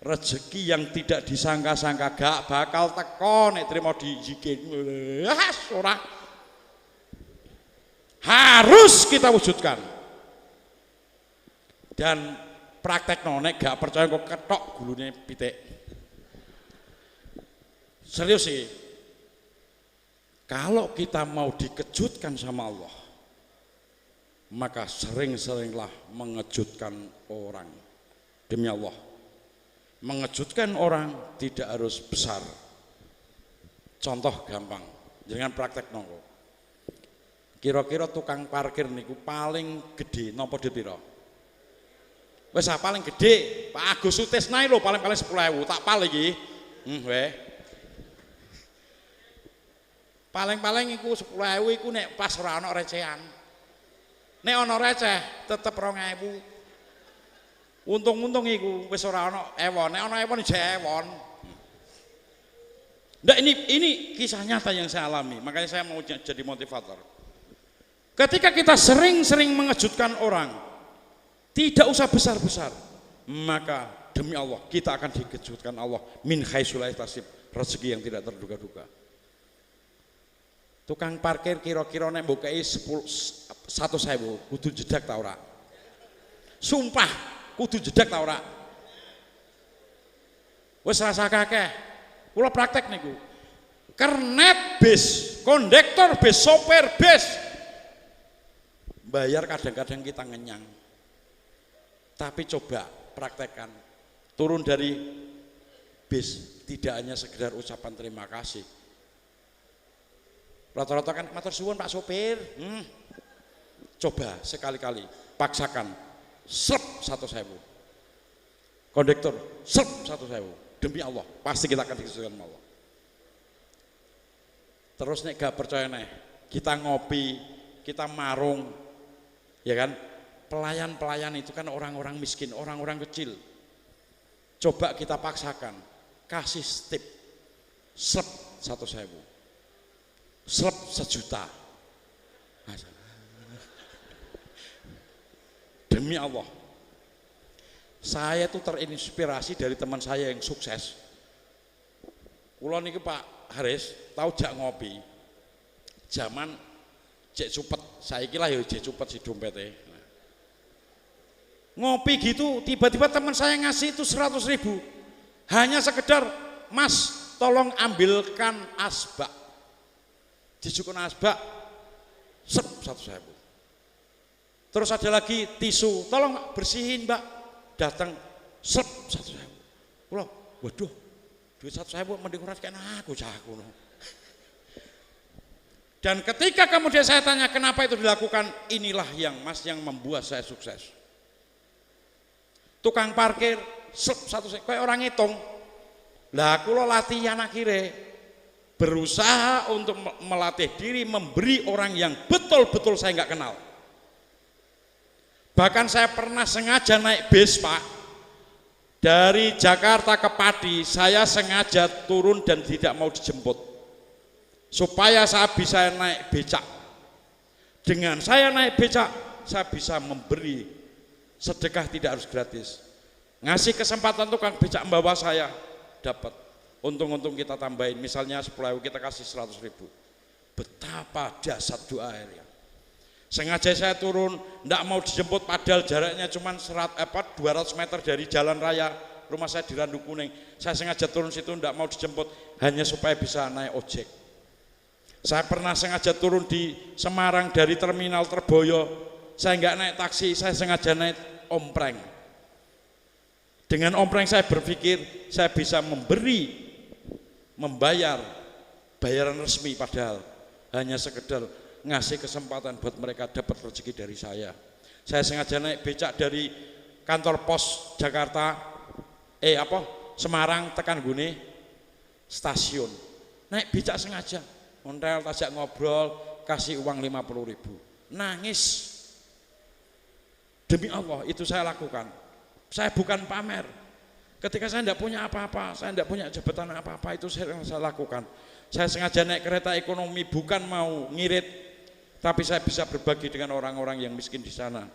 Rezeki yang tidak disangka-sangka gak bakal teko nek trimo dizikir. Ora. Harus kita wujudkan. Dan praktek nek gak percaya kok ketok gulune pitik. Serius sih. Kalau kita mau dikejutkan sama Allah, maka sering-seringlah mengejutkan orang. Demi Allah, mengejutkan orang tidak harus besar. Contoh gampang, jangan praktek nongko. Kira-kira tukang parkir niku paling gede nopo duit pira? Wes paling gede Pak Agus Sutisna lho, paling 10.000 tak pal iki. Paling iku 10.000 iku nek pas ora ana recehan. Nek ana receh tetep 2.000. Untung-untung iku wis ora ana ewon. Nek ana ewon jek ewon. Nah, ini kisah nyata yang saya alami. Makanya saya mau jadi motivator. Ketika kita sering-sering mengejutkan orang, tidak usah besar-besar, maka demi Allah kita akan dikejutkan Allah min haitsu la yahtasib, rezeki yang tidak terduga-duga. Tukang parkir kira-kira nek mbokei 100.000 kudu jedak ta ora? Sumpah kudu jedak ta ora? Wis rasa kakeh. Kula praktek niku. Kernet bis, kondektor bis, sopir bis. Bayar kadang-kadang kita ngenyang. Tapi coba praktekkan. Turun dari bis tidak hanya sekedar ucapan terima kasih. Rata-rata kan matur suwun Pak sopir. Coba sekali-kali paksakan. Slep 100.000. Kondektor slep 100.000. Demi Allah, pasti kita akan dikejutkan Allah. Terus nek gak percaya nih, kita ngopi, kita marung, ya kan? Pelayan-pelayan itu kan orang-orang miskin, orang-orang kecil. Coba kita paksakan. kasih tip slep 1.000, slep 1.000.000. Demi Allah, saya tuh terinspirasi dari teman saya yang sukses. Kula niki Pak Haris tahu jak ngopi. Zaman cek cupet, saiki lah ya cek cupet si dompete. Ngopi gitu, tiba-tiba teman saya ngasih itu 100.000. Hanya sekedar, Mas, tolong ambilkan asbak. Dijukun asbak, 1.000. Terus ada lagi tisu, tolong bersihin Mbak. Datang, 1.000. Pulang, waduh, duit 1.000 mending ora kena aku cahaku. Dan ketika kemudian saya tanya kenapa itu dilakukan, inilah yang Mas yang membuat saya sukses. Tukang parkir, 1.000, kayak orang ngitung. Lah aku lo latihan akhirnya berusaha untuk melatih diri memberi orang yang betul-betul saya nggak kenal. Bahkan saya pernah sengaja naik bis Pak, dari Jakarta ke Pati, saya sengaja turun dan tidak mau dijemput supaya saya bisa naik becak. Dengan saya naik becak, saya bisa memberi sedekah tidak harus gratis. Ngasih kesempatan tukang becak membawa saya, dapat. Untung-untung kita tambahin, misalnya 10.000 kita kasih 100.000. Betapa dahsyat doa ya. Sengaja saya turun, tidak mau dijemput padahal jaraknya cuma 200 meter dari jalan raya rumah saya di Randu Kuning. Saya sengaja turun situ, tidak mau dijemput hanya supaya bisa naik ojek. Saya pernah sengaja turun di Semarang dari terminal Terboyo, saya nggak naik taksi, saya sengaja naik ompreng. Dengan ompreng saya berpikir saya bisa membayar bayaran resmi padahal hanya sekedar ngasih kesempatan buat mereka dapat rezeki dari saya. Saya sengaja naik becak dari kantor pos Jakarta, Semarang tekan Gune stasiun. Naik becak sengaja, ontel tajak ngobrol, kasih uang 50.000. Nangis. Demi Allah itu saya lakukan. Saya bukan pamer. Ketika saya tidak punya apa-apa, saya tidak punya jabatan apa-apa, itu saya lakukan. Saya sengaja naik kereta ekonomi bukan mau ngirit, tapi saya bisa berbagi dengan orang-orang yang miskin di sana.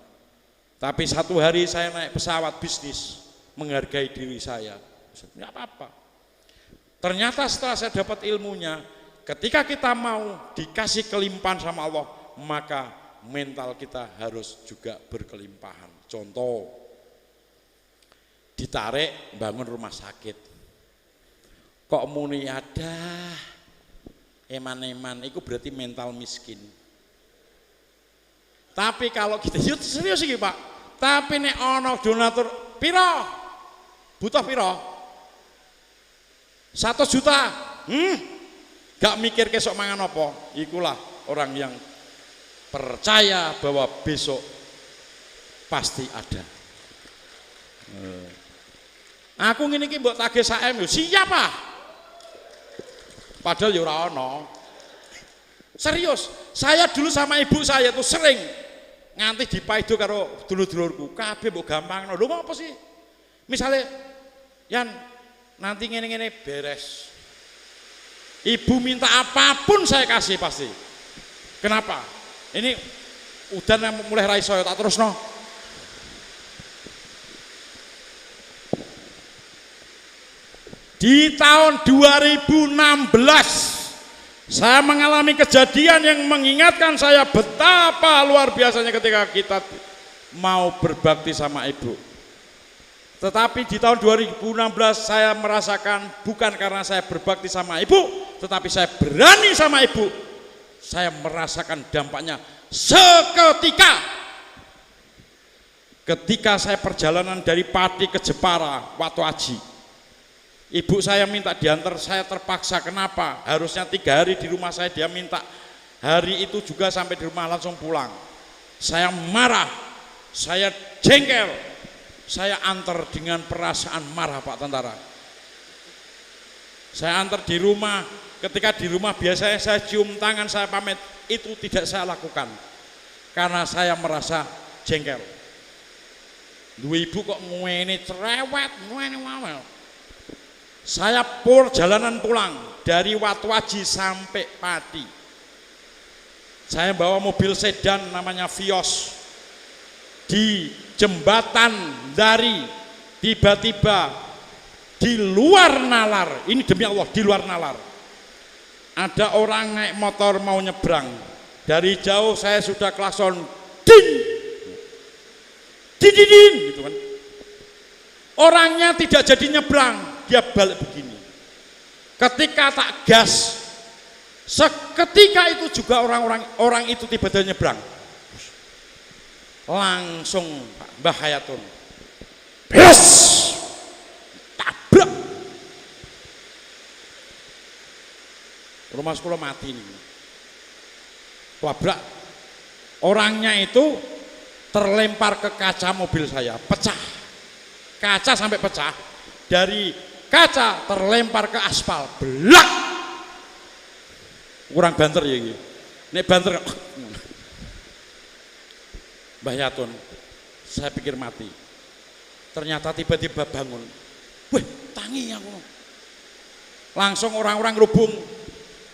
Tapi satu hari saya naik pesawat bisnis, menghargai diri saya. Enggak apa-apa. Ternyata setelah saya dapat ilmunya, ketika kita mau dikasih kelimpahan sama Allah, maka mental kita harus juga berkelimpahan. Contoh, ditarik bangun rumah sakit. Kok muni ada eman-eman, itu berarti mental miskin. Tapi kalau kita serius sih Pak, tapi nek ono donatur piro, butuh piro, 100 juta, gak mikir kesok mangan apa, ikulah orang yang percaya bahwa besok pasti ada. Aku ngene iki mbok tagih sak M, siap Pak. Padahal ya ora ono. Serius, saya dulu sama ibu saya tuh sering nganti dipaido karo dulur-dulurku, kabeh mbok gampangno. Lho apa sih? Misale Yan nanti ngene-ngene beres. Ibu minta apapun saya kasih pasti. Kenapa? Ini udan yang mulai raiso tak terusno. Di tahun 2016 saya mengalami kejadian yang mengingatkan saya betapa luar biasanya ketika kita mau berbakti sama ibu. Tetapi di tahun 2016 saya merasakan bukan karena saya berbakti sama ibu, tetapi saya berani sama ibu. Saya merasakan dampaknya seketika. Ketika saya perjalanan dari Pati ke Jepara waktu haji. Ibu saya minta diantar, saya terpaksa. Kenapa? Harusnya 3 hari di rumah saya, dia minta hari itu juga sampai di rumah langsung pulang. Saya marah, saya jengkel, saya antar dengan perasaan marah Pak Tentara. Saya antar di rumah, ketika di rumah biasanya saya cium tangan, saya pamit, itu tidak saya lakukan karena saya merasa jengkel. Dua ibu kok ngene cerewet, ngene wawel. Saya jalanan pulang dari Watwaji sampai Pati. Saya bawa mobil sedan namanya Vios. Di jembatan dari tiba-tiba di luar nalar, ini demi Allah di luar nalar, ada orang naik motor mau nyebrang. Dari jauh saya sudah klason, din, din, din, din, gitu kan. Orangnya tidak jadi nyebrang, dia balik begini. Ketika tak gas, seketika itu juga orang itu tiba-tiba nyebrang. Langsung Mbah Hayatun, bes, tabrak. Rumah sekolah mati nih. Tabrak. Orangnya itu terlempar ke kaca mobil saya, pecah. Kaca sampai pecah. Dari kaca terlempar ke aspal, belak. Kurang banter ya ini. Nek banter. Mbah Yatun, saya pikir mati. Ternyata tiba-tiba bangun. Wih, tangi aku. Langsung orang-orang ngerubung.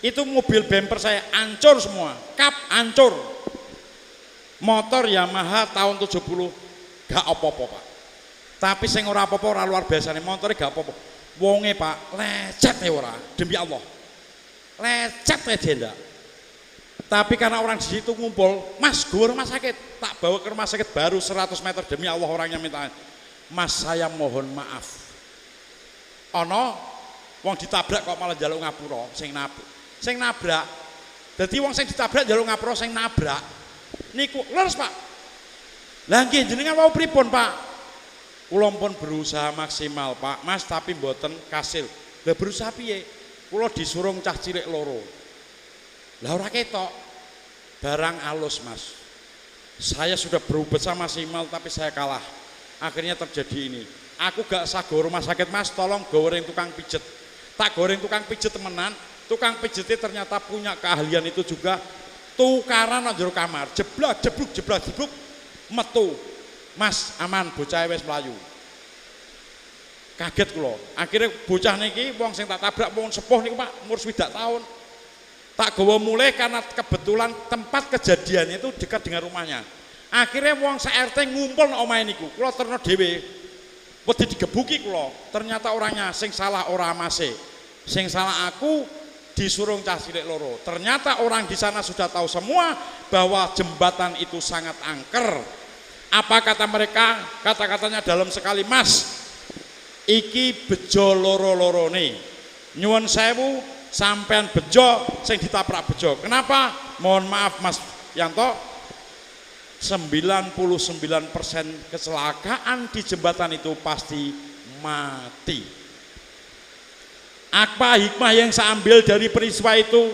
Itu mobil bumper saya hancur semua. Kap hancur. Motor Yamaha tahun 70 gak apa-apa, Pak. Tapi sing ora apa-apa ora luar biasa nih, motornya gak apa-apa. Wonge, Pak, lecet ya ora, demi Allah. Lecet ya dia ndak. Tapi karena orang di situ ngumpul, Mas, gue rumah sakit, tak bawa ke rumah sakit baru 100 meter, demi Allah orangnya minta, Mas, saya mohon maaf. Ono wong ditabrak kok malah njaluk ngapura, sing nabrak. Dadi wong sing ditabrak njaluk ngapura sing nabrak. Niku leres, Pak. Lah nggih jenengan wau pripun, Pak? Kula pun berusaha maksimal, Pak, Mas, tapi mboten kasil. Lah berusaha piye? Kula disurung cah cilik loro. Lah ora ketok. Barang alus, Mas. Saya sudah berusaha maksimal tapi saya kalah. Akhirnya terjadi ini. Aku gak sago rumah sakit, Mas, tolong goreng tukang pijet. Tak goreng tukang pijet temenan. Tukang pijetnya ternyata punya keahlian itu juga. Tukaran nang jero kamar, jeblak jebluk metu. Mas, aman, bocah wis mlayu. Kaget kula. Akhirnya bocah niki wong sing tak tabrak wong sepuh niku, Pak, umur 20 tahun. Tak gawa mulai karena kebetulan tempat kejadiannya itu dekat dengan rumahnya. Akhirnya wong sak-RT ngumpul nang omahe niku. Kula terno dhewe. Wedi digebuki kula. Ternyata orangnya sing salah ora Mase. Sing salah aku disuruh cah cilik loro. Ternyata orang di sana sudah tahu semua bahwa jembatan itu sangat angker. Apa kata mereka? Kata-katanya dalam sekali, Mas, iki bejo loro-lorone. Nyuwun sewu, sampean bejo sing ditabrak bejo. Kenapa? Mohon maaf, Mas Yanto, 99% kecelakaan di jembatan itu pasti mati. Apa hikmah yang saya ambil dari peristiwa itu?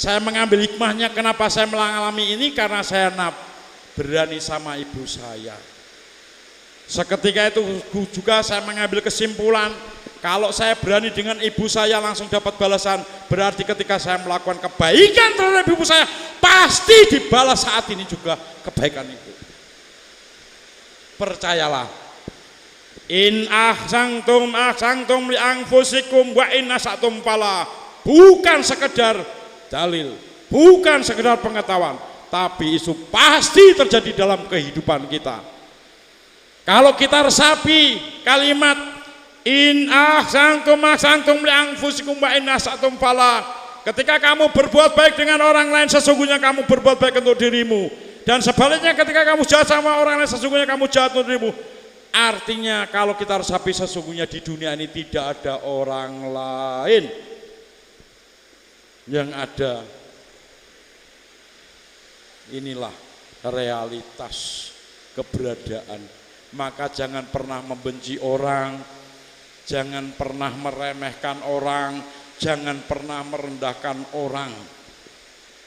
Saya mengambil hikmahnya, kenapa saya mengalami ini? Karena saya berani sama ibu saya. Seketika itu juga saya mengambil kesimpulan, kalau saya berani dengan ibu saya langsung dapat balasan, berarti ketika saya melakukan kebaikan terhadap ibu saya, pasti dibalas saat ini juga kebaikan itu. Percayalah. In ahsantum li anfusikum wa in asatum fala. Bukan sekedar dalil, bukan sekedar pengetahuan, tapi itu pasti terjadi dalam kehidupan kita. Kalau kita resapi kalimat in ahsantum li anfusikum wa in asatum fala, ketika kamu berbuat baik dengan orang lain, sesungguhnya kamu berbuat baik untuk dirimu, dan sebaliknya ketika kamu jahat sama orang lain, sesungguhnya kamu jahat untuk dirimu. Artinya kalau kita resapi, sesungguhnya di dunia ini tidak ada orang lain, yang ada inilah realitas keberadaan. Maka jangan pernah membenci orang, jangan pernah meremehkan orang, jangan pernah merendahkan orang.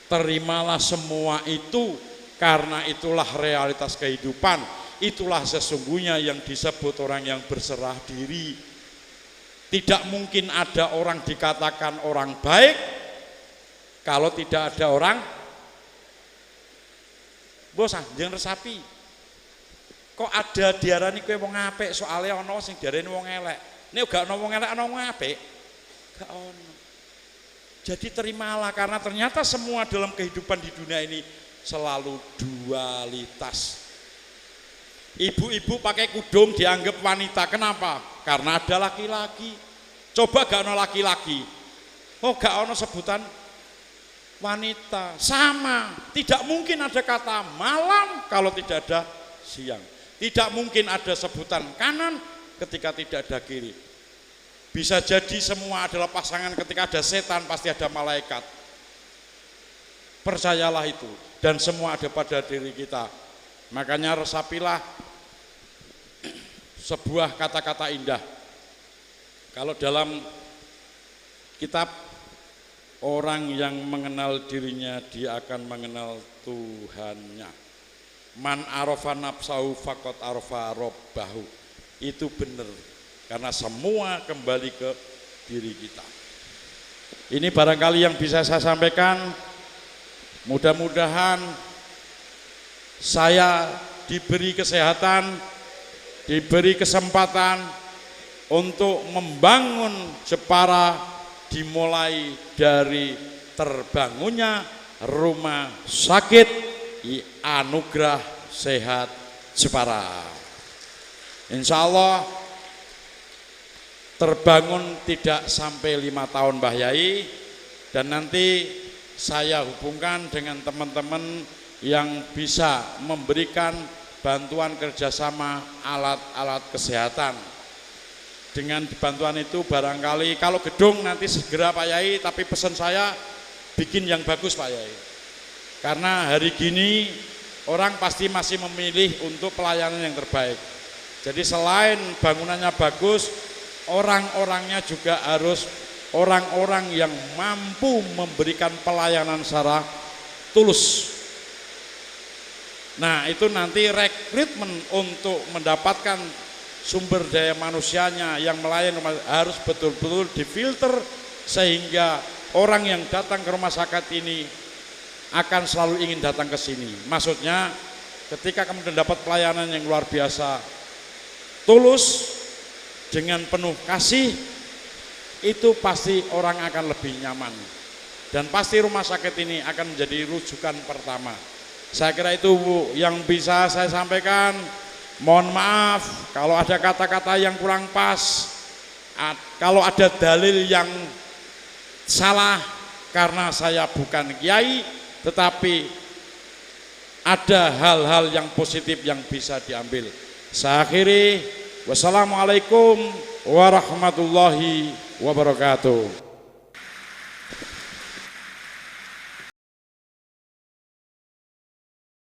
Terimalah semua itu, karena itulah realitas kehidupan. Itulah sesungguhnya yang disebut orang yang berserah diri. Tidak mungkin ada orang dikatakan orang baik kalau tidak ada orang bosan jangan resapi. Kok ada diarani kowe wong apik, soalnya ana sing diarani wong elek. Nek gak ana wong elek ana wong apik. Gak ono. Jadi terimalah, karena ternyata semua dalam kehidupan di dunia ini selalu dualitas. Ibu-ibu pakai kudung dianggap wanita, kenapa? Karena ada laki-laki. Coba gak ono laki-laki, oh gak ono sebutan wanita. Sama, tidak mungkin ada kata malam kalau tidak ada siang. Tidak mungkin ada sebutan kanan ketika tidak ada kiri. Bisa jadi semua adalah pasangan, ketika ada setan pasti ada malaikat. Percayalah itu, dan semua ada pada diri kita. Makanya resapilah sebuah kata-kata indah. Kalau dalam kitab, orang yang mengenal dirinya dia akan mengenal Tuhannya. Man arafa nafsahu faqad arafa rabbahu. Itu benar, karena semua kembali ke diri kita. Ini barangkali yang bisa saya sampaikan. Mudah-mudahan saya diberi kesehatan, diberi kesempatan untuk membangun Jepara, dimulai dari terbangunnya rumah sakit Anugerah Sehat Jepara. Insya Allah terbangun tidak sampai 5 tahun Mbah Yai, dan nanti saya hubungkan dengan teman-teman yang bisa memberikan bantuan kerjasama alat-alat kesehatan. Dengan bantuan itu barangkali kalau gedung nanti segera Pak Yai, tapi pesan saya bikin yang bagus Pak Yai. Karena hari gini orang pasti masih memilih untuk pelayanan yang terbaik. Jadi selain bangunannya bagus, orang-orangnya juga harus orang-orang yang mampu memberikan pelayanan secara tulus. Nah, itu nanti rekrutmen untuk mendapatkan sumber daya manusianya yang melayani harus betul-betul difilter, sehingga orang yang datang ke rumah sakit ini akan selalu ingin datang ke sini. Maksudnya ketika kamu mendapat pelayanan yang luar biasa, tulus, dengan penuh kasih, itu pasti orang akan lebih nyaman, dan pasti rumah sakit ini akan menjadi rujukan pertama. Saya kira itu Bu yang bisa saya sampaikan. Mohon maaf kalau ada kata-kata yang kurang pas, kalau ada dalil yang salah, karena saya bukan kiai, tetapi ada hal-hal yang positif yang bisa diambil. Saya akhiri, wassalamualaikum warahmatullahi wabarakatuh.